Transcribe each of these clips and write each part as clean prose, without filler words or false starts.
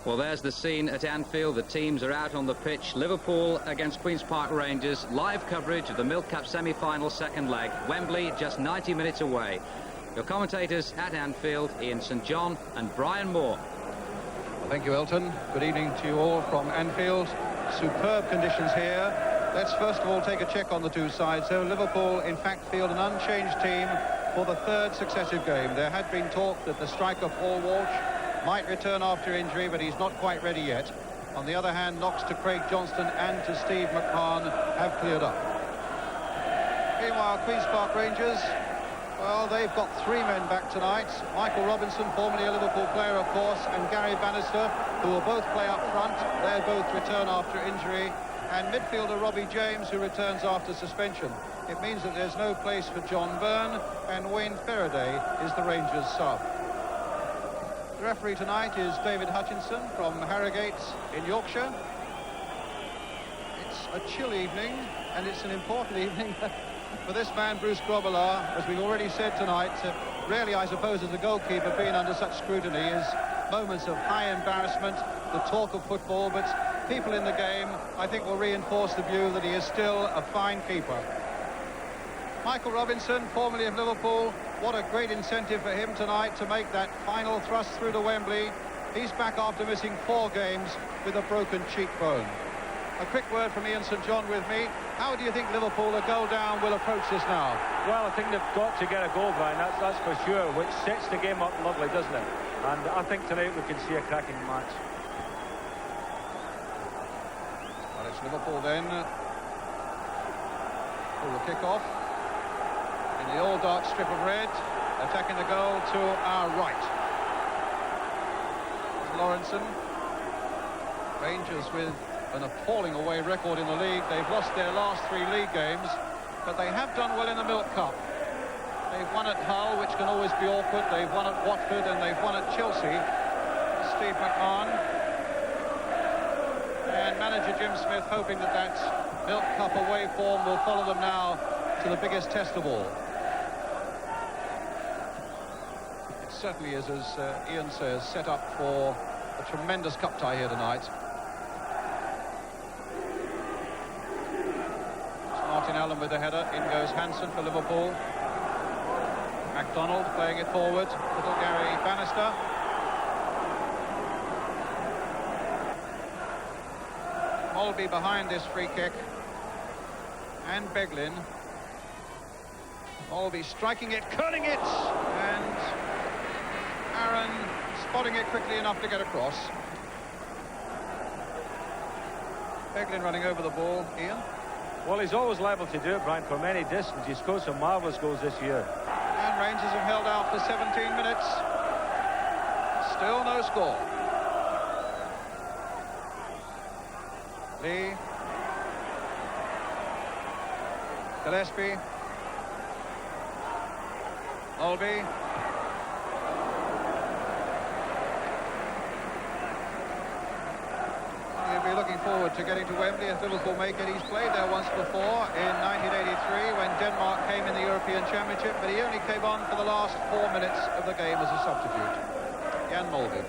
Well, there's the scene at Anfield. The teams are out on the pitch. Liverpool against Queen's Park Rangers. Live coverage of the Milk Cup semi-final second leg. Wembley just 90 minutes away. Your commentators at Anfield, Ian St John and Brian Moore. Well, thank you, Elton. Good evening to you all from Anfield. Superb conditions here. Let's first of all take a check on the two sides. So Liverpool, in fact, field an unchanged team for the third successive game. There had been talk that the striker Paul Walsh might return after injury, but he's not quite ready yet. On the other hand, knocks to Craig Johnston and to Steve McMahon have cleared up. Meanwhile, Queen's Park Rangers, well, they've got three men back tonight. Michael Robinson, formerly a Liverpool player, of course, and Gary Bannister, who will both play up front. They'll both return after injury. And midfielder Robbie James, who returns after suspension. It means that there's no place for John Byrne, and Wayne Faraday is the Rangers sub. The referee tonight is David Hutchinson from Harrogate in Yorkshire. It's a chill evening, and it's an important evening for this man, Bruce Grobbelaar. As we've already said tonight, rarely, I suppose, has a goalkeeper been under such scrutiny as moments of high embarrassment, the talk of football, but people in the game, I think, will reinforce the view that he is still a fine keeper. Michael Robinson, formerly of Liverpool, what a great incentive for him tonight to make that final thrust through to Wembley. He's back after missing 4 games with a broken cheekbone. A quick word from Ian St John with me. How do you think Liverpool, a goal down, will approach this now? Well, I think they've got to get a goal, Brian, that's for sure, which sets the game up lovely, doesn't it? And I think tonight we can see a cracking match. Well, it's Liverpool then. For the kick-off. In the all-dark strip of red, attacking the goal to our right. Lawrenson. Rangers with an appalling away record in the league. They've lost their last 3 league games, but they have done well in the Milk Cup. They've won at Hull, which can always be awkward. They've won at Watford and they've won at Chelsea. Steve McMahon. And manager Jim Smith hoping that that Milk Cup away form will follow them now to the biggest test of all. It certainly is, as Ian says, set up for a tremendous cup tie here tonight. It's Martin Allen with the header. In goes Hansen for Liverpool. MacDonald playing it forward. Little Gary Bannister. Molby behind this free kick. And Beglin. Molby striking it, curling it, and Aaron spotting it quickly enough to get across. Beglin running over the ball. Ian? Well, he's always liable to do it, Brian, from any distance. He's scored some marvellous goals this year. And Rangers have held out for 17 minutes. Still no score. Lee. Gillespie. Molby. He'll be looking forward to getting to Wembley if Liverpool make it. He's played there once before in 1983 when Denmark came in the European Championship, but he only came on for the last 4 minutes of the game as a substitute. Jan Molby.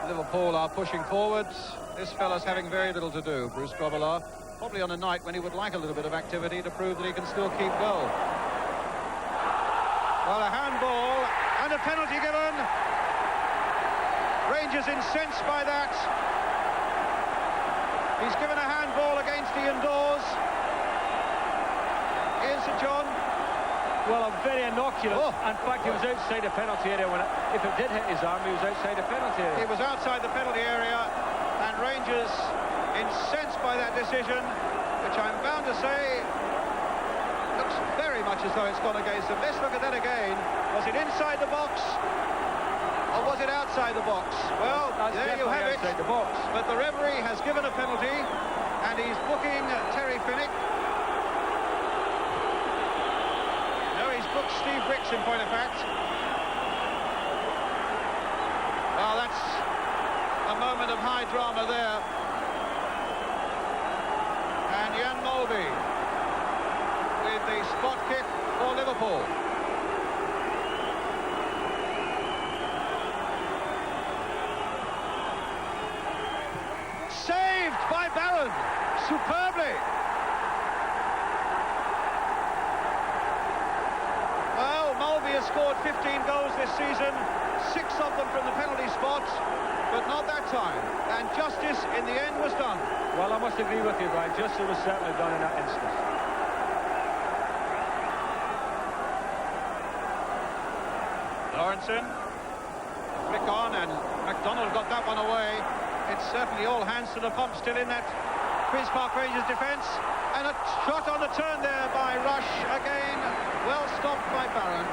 Liverpool are pushing forwards. This fella's having very little to do, Bruce Grobbelaar. Probably on a night when he would like a little bit of activity to prove that he can still keep goal. Well, a handball and a penalty given. Rangers incensed by that. He's given a handball against Ian Dawes. Ian St John. Well, a very innocuous. Oh. In fact, he was outside the penalty area. If it did hit his arm, he was outside the penalty area. He was outside the penalty area, and Rangers incensed by that decision, which I'm bound to say looks very much as though it's gone against them. Let's look at that again. Was it inside the box or was it outside the box? Well, there you have it. The box. But the referee has given a penalty, and he's booking Terry Fenwick. No, he's booked Steve Bricks, in point of fact. Well, that's a moment of high drama there. And Jan Molby with the spot kick for Liverpool. superbly. Well, Mulvey has scored 15 goals this season, 6 of them from the penalty spot, but not that time. And justice in the end was done. Well, I must agree with you, Brian. Justice was certainly done in that instance. Lawrenson, flick on, and McDonald got that one away. It's certainly all hands to the pump still in that Queen's Park Rangers defence. And a shot on the turn there by Rush. Again, well stopped by Barron.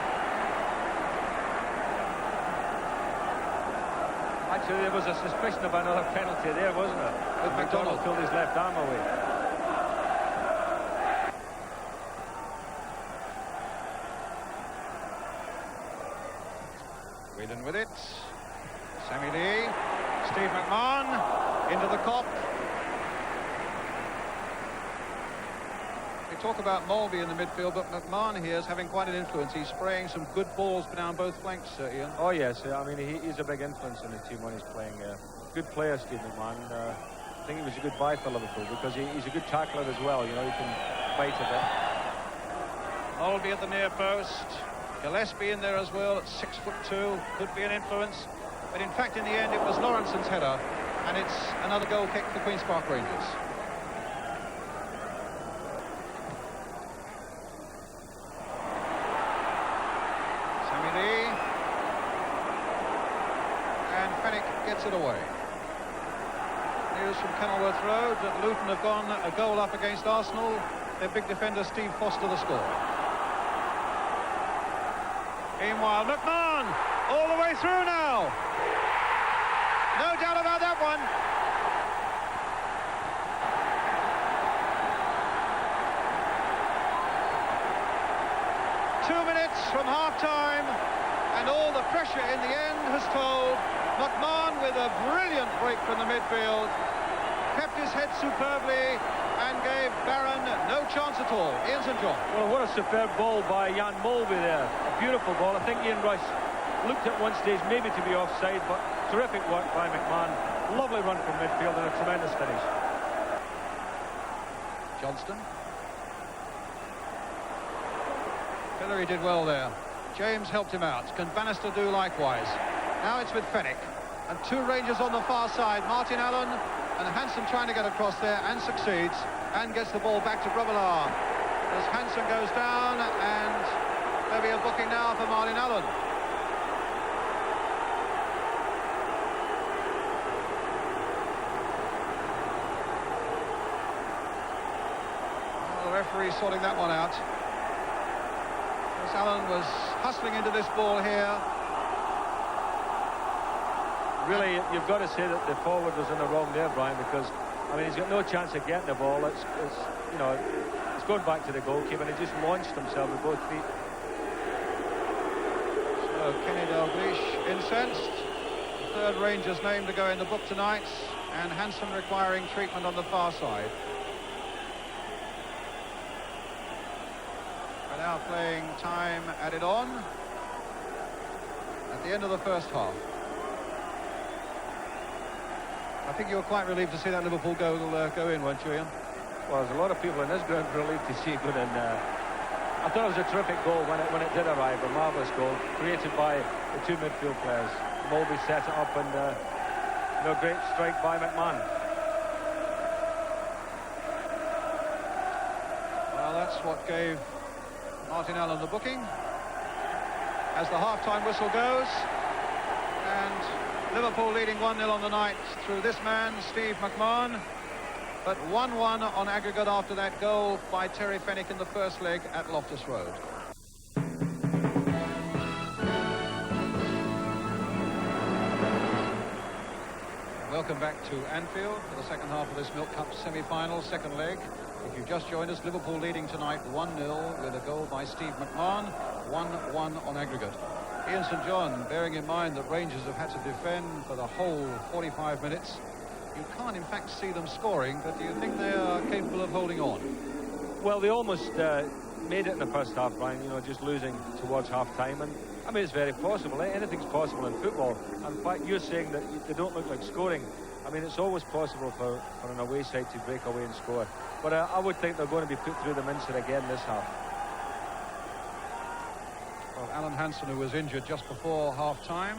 Actually, there was a suspicion of another penalty there, wasn't there? With McDonald. Pulled his left arm away. Whedon with it. Sammy Lee. Steve McMahon into the cop. We talk about Mulvey in the midfield, but McMahon here is having quite an influence. He's spraying some good balls down both flanks, Ian. Oh, yes. I mean, he's a big influence in the team when he's playing. Good player, Steve McMahon. I think he was a good buy for Liverpool because he's a good tackler as well. You know, he can fight a bit. Mulvey at the near post. Gillespie in there as well at 6'2", could be an influence. But in fact, in the end, it was Lawrenson's header, and it's another goal kick for Queen's Park Rangers. Sammy Lee. And Fenwick gets it away. News from Kenilworth Road that Luton have gone a goal up against Arsenal. Their big defender, Steve Foster, the score. Meanwhile, McMahon all the way through now. No doubt about that one. Two minutes from half-time, and all the pressure in the end has told. McMahon with a brilliant break from the midfield, kept his head superbly, and gave Barron no chance at all. Ian St. John. Well, what a superb ball by Jan Mulvey there. A beautiful ball. I think Ian Rush looked at one stage maybe to be offside, but terrific work by McMahon. Lovely run from midfield and a tremendous finish. Johnston. Hillary did well there. James helped him out. Can Bannister do likewise? Now it's with Fenwick. And two Rangers on the far side. Martin Allen and Hansen trying to get across there and succeeds and gets the ball back to Brubelaar. As Hansen goes down, and there'll be a booking now for Martin Allen. Well, the referee sorting that one out. As Allen was hustling into this ball here. Really, you've got to say that the forward was in the wrong there, Brian, because I mean he's got no chance of getting the ball. It's you know, it's going back to the goalkeeper, and he just launched himself with both feet. So Kenny Dalglish incensed. The third Rangers name to go in the book tonight, and Hansen requiring treatment on the far side. We're now playing time added on at the end of the first half. I think you were quite relieved to see that Liverpool goal go in, weren't you, Ian? Well, there's a lot of people in this ground relieved to see it go in. I thought it was a terrific goal when it did arrive, a marvellous goal created by the two midfield players. Mulvey set it up, and no great strike by McMahon. Well, that's what gave Martin Allen the booking as the half-time whistle goes, and Liverpool leading 1-0 on the night through this man, Steve McMahon, but 1-1 on aggregate after that goal by Terry Fenwick in the first leg at Loftus Road. Welcome back to Anfield for the second half of this Milk Cup semi-final, second leg. If you've just joined us, Liverpool leading tonight 1-0 with a goal by Steve McMahon, 1-1 on aggregate. Ian St. John, bearing in mind that Rangers have had to defend for the whole 45 minutes, you can't in fact see them scoring, but do you think they are capable of holding on? Well, they almost made it in the first half, Brian, you know, just losing towards half-time, and I mean, it's very possible. Anything's possible in football. In fact, you're saying that they don't look like scoring. I mean, it's always possible for an away side to break away and score. But I would think they're going to be put through the mincer again this half. Well, Alan Hansen, who was injured just before half-time,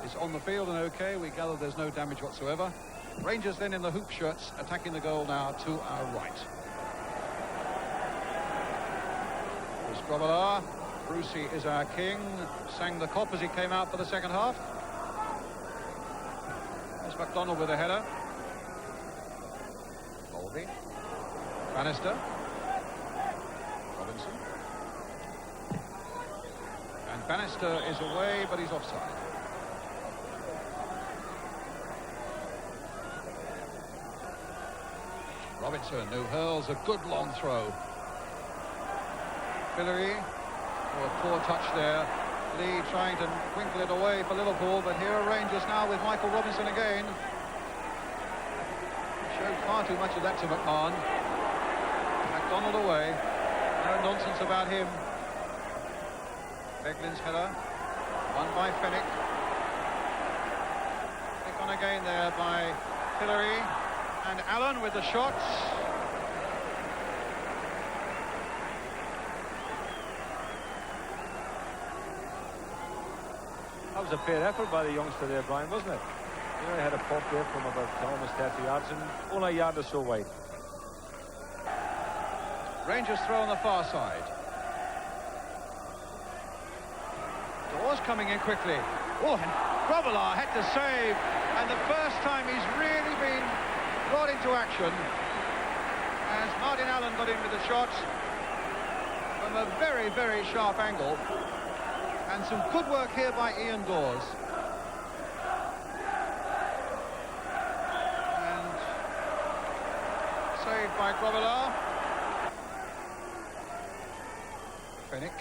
is on the field and okay. We gather there's no damage whatsoever. Rangers then in the hoop shirts, attacking the goal now to our right. Here's Grobbelaar. Brucey is our king. Sang the cop as he came out for the second half. There's MacDonald with a header. Colby. Bannister. Robinson. And Bannister is away, but he's offside. Robinson, who hurls a good long throw. Hillary, a poor touch there. Lee trying to winkle it away for Liverpool, but here are Rangers now with Michael Robinson again. Showed far too much of that to McMahon. MacDonald away. No nonsense about him. Beglin's header. Won by Fenwick. Pick on again there by Hillary. And Allen with the shots. That was a fair effort by the youngster there, Brian, wasn't it? You know, he had a pop there from about almost 30 yards and only a yard or so wide. Rangers throw on the far side. Dawes coming in quickly. Oh, and Grobbelaar had to save. And the first time he's really been brought into action as Martin Allen got in with the shots from a very, very sharp angle. And some good work here by Ian Dawes. And saved by Grobbelaar. Fenwick.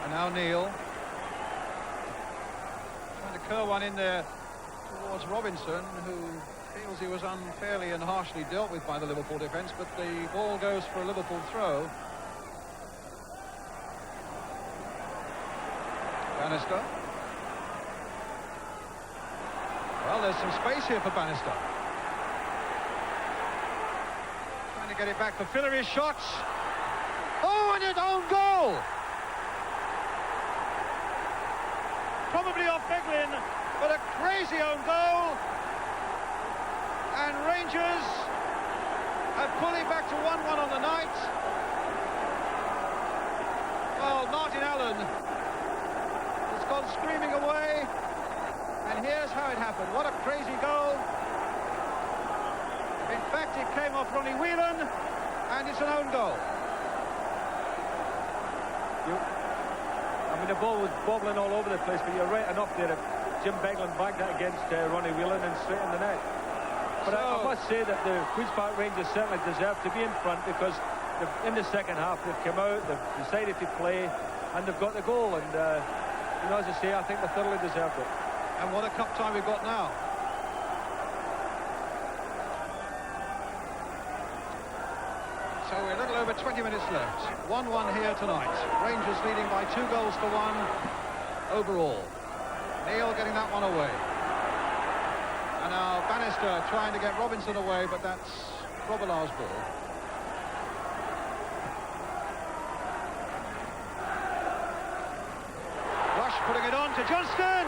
And now Neil. Trying to curl one in there towards Robinson, who feels he was unfairly and harshly dealt with by the Liverpool defence, but the ball goes for a Liverpool throw. Bannister. Well, there's some space here for Bannister. Trying to get it back for Fillery's shots. Oh, and his own goal! Probably off Beglin, but a crazy own goal. And Rangers have pulled it back to 1-1 on the night. Well, Martin Allen has gone screaming away. And here's how it happened. What a crazy goal. In fact, it came off Ronnie Whelan, and it's an own goal. I mean, the ball was bobbling all over the place, but you're right enough there. Jim Beglin bagged that against Ronnie Whelan and straight in the net. But I must say that the Queen's Park Rangers certainly deserve to be in front, because in the second half they've come out, they've decided to play, and they've got the goal. And, you know, as I say, I think they thoroughly deserved it. And what a cup time we've got now. So we're a little over 20 minutes left. 1-1 here tonight. Rangers leading by 2 goals to 1 overall. Neil getting that one away. And now Bannister trying to get Robinson away, but that's Grobbelaar's ball. Rush putting it on to Johnston.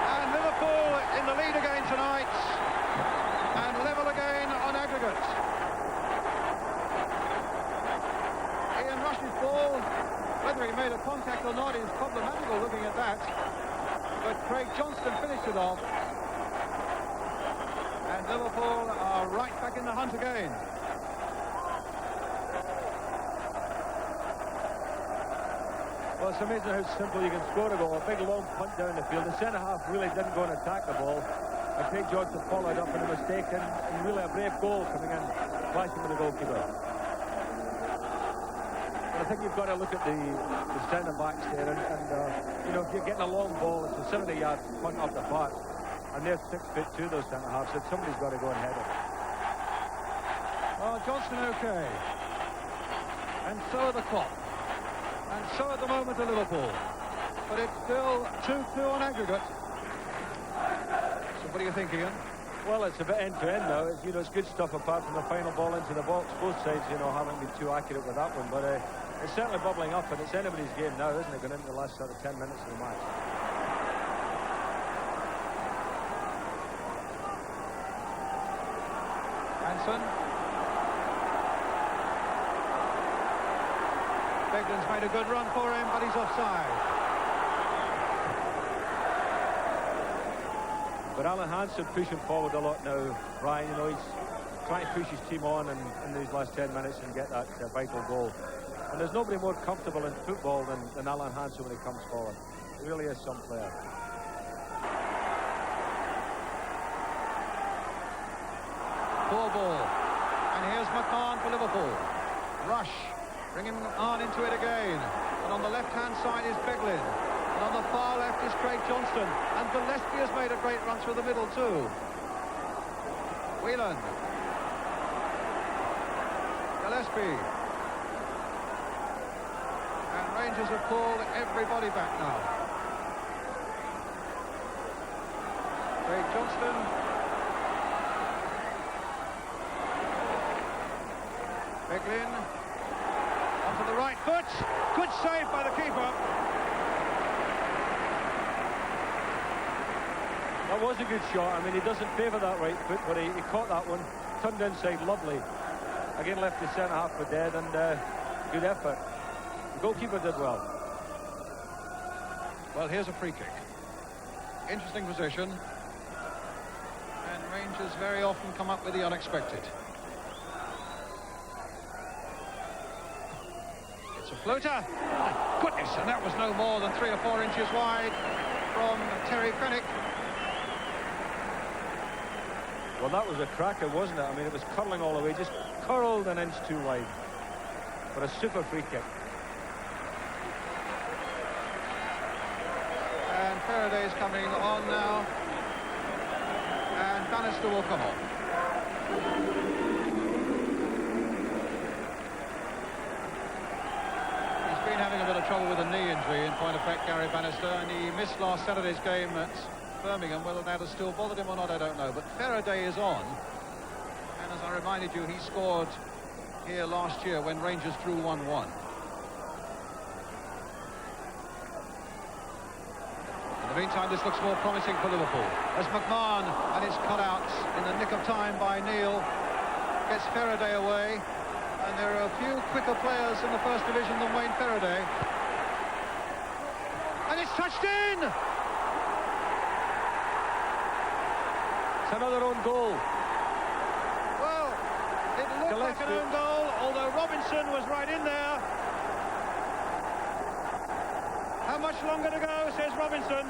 And Liverpool in the lead again tonight. And level again on aggregate. Ian Rush's ball, whether he made a contact or not is problematical looking at that. But Craig Johnston finished it off. And Liverpool are right back in the hunt again. Well, it's amazing how simple you can score a goal. A big long punt down the field. The centre-half really didn't go and attack the ball. And Craig Johnston followed up in a mistake, and really a brave goal coming in, flashing with the goalkeeper. But I think you've got to look at the centre-backs there, and you know, if you're getting a long ball, it's a 70-yard punt off the park, and they're 6'2", those centre-halves, so somebody's got to go and head it. Well, Johnston okay. And so are the clock. And so at the moment are Liverpool. But it's still 2-2 on aggregate. So what do you think, Ian? Well, it's a bit end-to-end now. It's, it's good stuff apart from the final ball into the box. Both sides, haven't been too accurate with that one. But it's certainly bubbling up, and it's anybody's game now, isn't it, going into the last sort of 10 minutes of the match. Hansen. Beglin's made a good run for him, but he's offside. But Alan Hansen pushing forward a lot now, Brian. He's trying to push his team on in these last 10 minutes and get that vital goal. And there's nobody more comfortable in football than Alan Hansen when he comes forward. He really is some player. Poor ball. And here's McMahon for Liverpool. Rush. Bringing on into it again. And on the left-hand side is Beglin. And on the far left is Craig Johnston. And Gillespie has made a great run through the middle too. Whelan. Gillespie. And Rangers have pulled everybody back now. Craig Johnston. Beglin. Onto the right foot. Good save by the keeper. That was a good shot. I mean, he doesn't favour that right foot, but he caught that one, turned inside, lovely. Again, left the centre-half for dead, and good effort. The goalkeeper did well. Well, here's a free kick. Interesting position. And Rangers very often come up with the unexpected. It's a floater. My goodness, and that was no more than 3 or 4 inches wide from Terry Fenwick. Well, that was a cracker, wasn't it? I mean, it was curling all the way, just curled an inch too wide. But a super free kick. And Faraday's coming on now. And Bannister will come on. He's been having a bit of trouble with a knee injury, in point of fact, Gary Bannister, and he missed last Saturday's game at Birmingham. Whether that has still bothered him or not, I don't know. But Faraday is on. And as I reminded you, he scored here last year when Rangers drew 1-1. In the meantime, this looks more promising for Liverpool. As McMahon, and it's cut out in the nick of time by Neil, gets Faraday away. And there are a few quicker players in the First Division than Wayne Faraday. And it's touched in! It's another own goal. Well, it looked like an own goal, although Robinson was right in there. How much longer to go, says Robinson.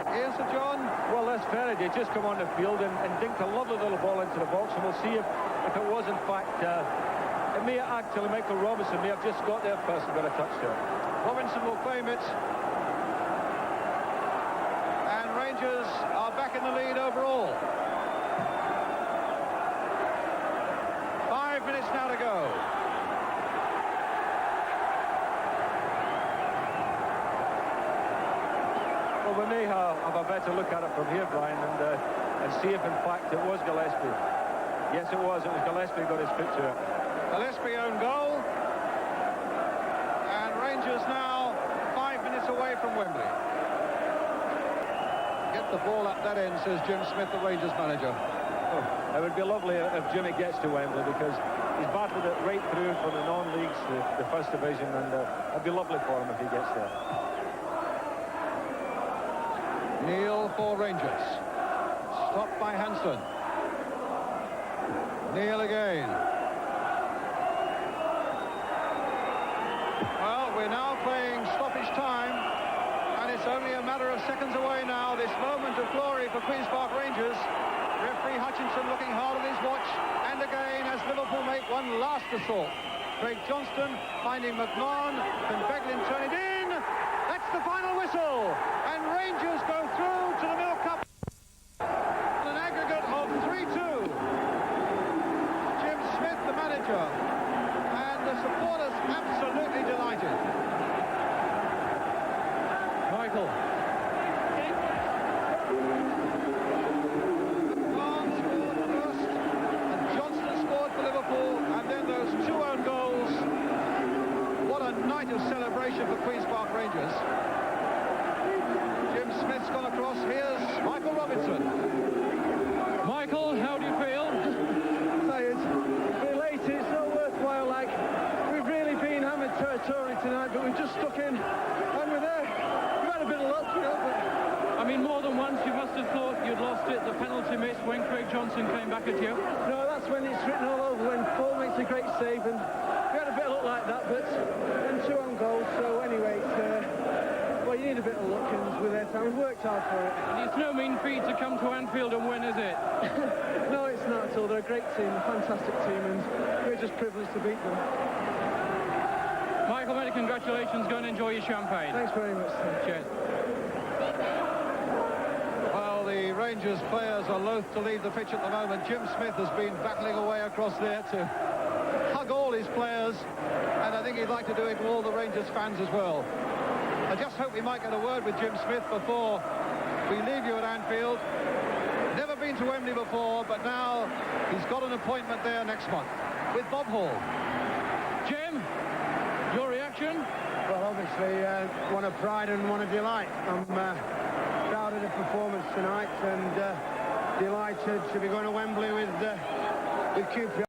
Here's Sir John. Well, that's Faraday just come on the field and dinked a lovely little ball into the box, and we'll see if it was in fact it may actually Michael Robinson may have just got there first and got a touch to it. Robinson will claim it. And Rangers are back in the lead overall. 5 minutes now to go. Well, we may have a better look at it from here, Brian, and see if in fact it was Gillespie. Yes, it was. It was Gillespie who got his foot to it. Gillespie own goal. And Rangers now 5 minutes away from Wembley. Get the ball up that end, says Jim Smith, the Rangers manager. Oh, it would be lovely if Jimmy gets to Wembley, because he's battled it right through from the non-leagues to the First Division, and it'd be lovely for him if he gets there. Neil for Rangers. Stopped by Hansen. Neil again. Well, we're now playing stoppage time, and it's only a matter of seconds away now, this moment of glory for Queen's Park Rangers. Referee Hutchinson looking hard at his watch, and again as Liverpool make one last assault. Craig Johnston finding McMahon. Can Beglin turn it in? That's the final whistle, and Rangers go through to the Milk Cup on an aggregate of 3-2. Jim Smith, the manager, and Michael. Barnes scored first, and Johnston scored for Liverpool, and then those 2 own goals. What a night of celebration for Queen's Park Rangers. Jim Smith's gone across. Here's Michael Robinson. Michael, how do you feel? Tired, elated, it's not worthwhile. Like, we've really been hammered territory tonight, but we've just stuck in, and we're there. We've had a bit of luck, you know. But I mean, more than once you must have thought you'd lost it. The penalty miss when Craig Johnson came back at you. no, that's when it's written all over. When Paul makes a great save, and we had a bit of luck like that, but then 2 own goals. So anyway, well, you need a bit of luck, and we're there. So we've worked hard for it. It's no mean feat to come to Anfield and win, is it? No, it's not at all. They're a great team, a fantastic team, and we're just privileged to beat them. Michael, many congratulations. Go and enjoy your champagne. Thanks very much, sir. Cheers. Well, the Rangers players are loath to leave the pitch at the moment. Jim Smith has been battling away across there to hug all his players, and I think he'd like to do it to all the Rangers fans as well. I just hope we might get a word with Jim Smith before we leave you at Anfield. Never been to Wembley before, but now he's got an appointment there next month with Bob Hall. Jim, your reaction? Well, obviously, one of pride and one of delight. I'm proud of the performance tonight, and delighted to be going to Wembley with Q.P.R.